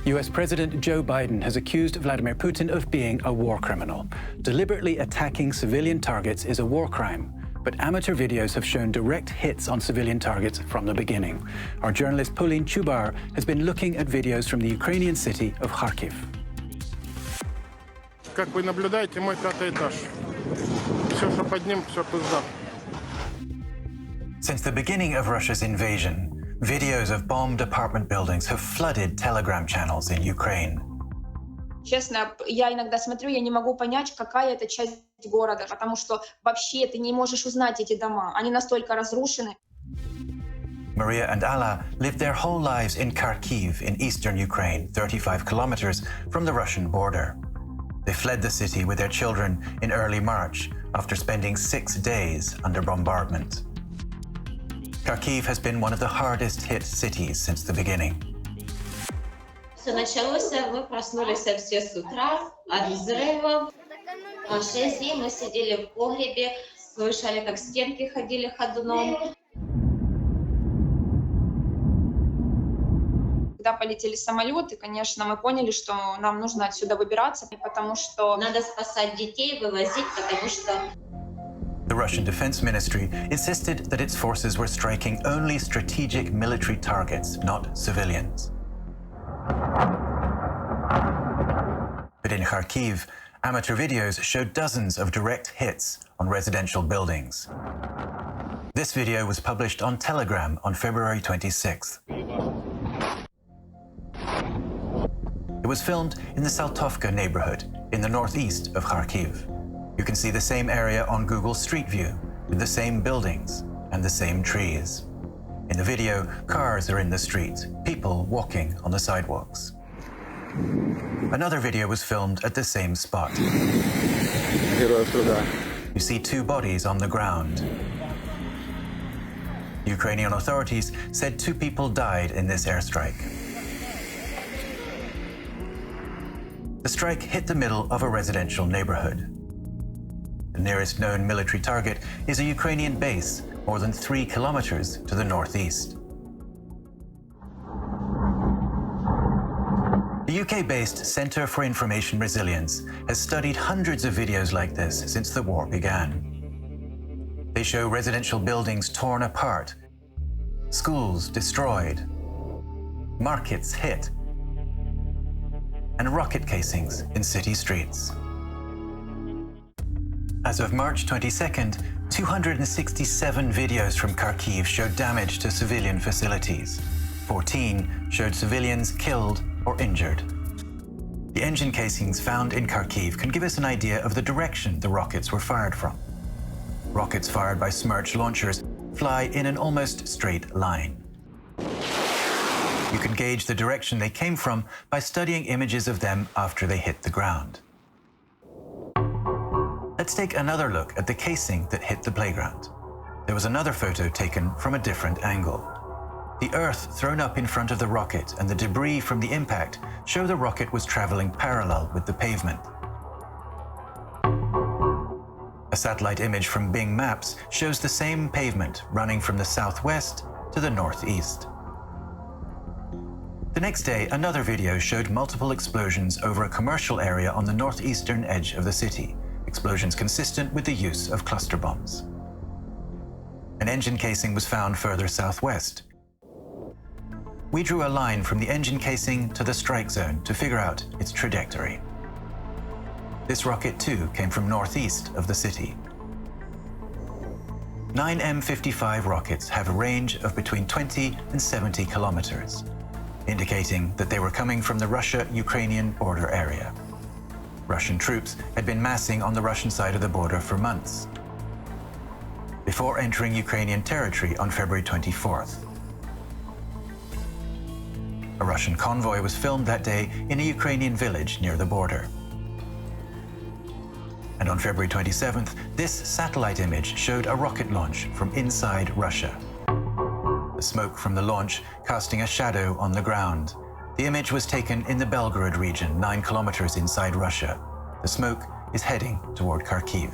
US President Joe Biden has accused Vladimir Putin of being a war criminal. Deliberately attacking civilian targets is a war crime, but amateur videos have shown direct hits on civilian targets from the beginning. Our journalist Pauline Chubar has been looking at videos from the Ukrainian city of Kharkiv. Как вы наблюдаете, мой 5-й этаж. Все, что под ним, все пизда. Since the beginning of Russia's invasion, videos of bombed apartment buildings have flooded Telegram channels in Ukraine. Честно, я иногда смотрю, я не могу понять, какая это часть города, потому что вообще ты не можешь узнать эти дома. Они настолько разрушены. Maria and Alla lived their whole lives in Kharkiv in eastern Ukraine, 35 kilometers from the Russian border. They fled the city with their children in early March after spending 6 days under bombardment. Kharkiv has been one of the hardest hit cities since the beginning. Все началось, мы проснулись все с утра от взрывов. 6 дней мы сидели в погребе, слышали, как стенки ходили ходуном. Когда полетели самолеты, конечно, мы поняли, что нам нужно отсюда выбираться, потому что надо спасать детей, вывозить, потому что The Russian Defense Ministry insisted that its forces were striking only strategic military targets, not civilians. But in Kharkiv, amateur videos showed dozens of direct hits on residential buildings. This video was published on Telegram on February 26th. It was filmed in the Saltovka neighborhood in the northeast of Kharkiv. You can see the same area on Google Street View with the same buildings and the same trees. In the video, cars are in the street, people walking on the sidewalks. Another video was filmed at the same spot. You see 2 bodies on the ground. Ukrainian authorities said 2 people died in this airstrike. The strike hit the middle of a residential neighborhood. The nearest known military target is a Ukrainian base more than 3 kilometers to the northeast. The UK-based Centre for Information Resilience has studied hundreds of videos like this since the war began. They show residential buildings torn apart, schools destroyed, markets hit, and rocket casings in city streets. As of March 22nd, 267 videos from Kharkiv showed damage to civilian facilities. 14 showed civilians killed or injured. The engine casings found in Kharkiv can give us an idea of the direction the rockets were fired from. Rockets fired by Smerch launchers fly in an almost straight line. You can gauge the direction they came from by studying images of them after they hit the ground. Let's take another look at the casing that hit the playground. There was another photo taken from a different angle. The earth thrown up in front of the rocket and the debris from the impact show the rocket was traveling parallel with the pavement. A satellite image from Bing Maps shows the same pavement running from the southwest to the northeast. The next day, another video showed multiple explosions over a commercial area on the northeastern edge of the city. Explosions consistent with the use of cluster bombs. An engine casing was found further southwest. We drew a line from the engine casing to the strike zone to figure out its trajectory. This rocket too came from northeast of the city. 9 M55 rockets have a range of between 20 and 70 kilometers, indicating that they were coming from the Russia-Ukrainian border area. Russian troops had been massing on the Russian side of the border for months, before entering Ukrainian territory on February 24th. A Russian convoy was filmed that day in a Ukrainian village near the border. And on February 27th, this satellite image showed a rocket launch from inside Russia. The smoke from the launch casting a shadow on the ground. The image was taken in the Belgorod region, 9 kilometers inside Russia. The smoke is heading toward Kharkiv.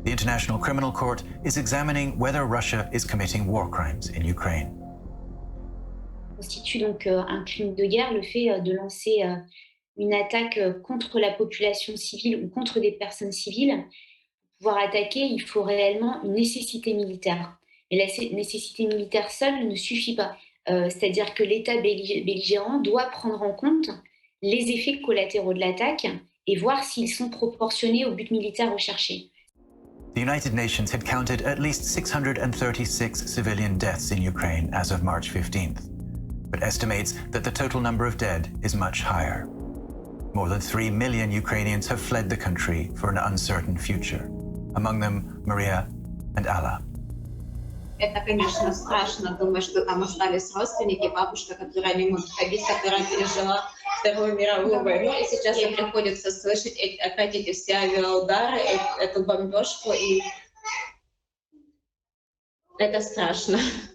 The International Criminal Court is examining whether Russia is committing war crimes in Ukraine. constitue donc un crime de guerre, le fait de lancer une attaque contre la population civile ou contre des personnes civiles. Pour pouvoir attaquer, il faut réellement une nécessité militaire. Et la nécessité militaire seule ne suffit pas. C'est-à-dire que l'État belligérant doit prendre en compte les effets collatéraux de l'attaque et voir s'ils sont proportionnés au but militaire recherché. The United Nations had counted at least 636 civilian deaths in Ukraine as of March 15th, but estimates that the total number of dead is much higher. More than 3 million Ukrainians have fled the country for an uncertain future, among them Maria and Alla. Это, конечно, страшно думать, что там остались родственники, бабушка, которая не может ходить, которая пережила Вторую мировую войну, и сейчас им приходится слышать опять эти все авиаудары, эту бомбежку, и это страшно.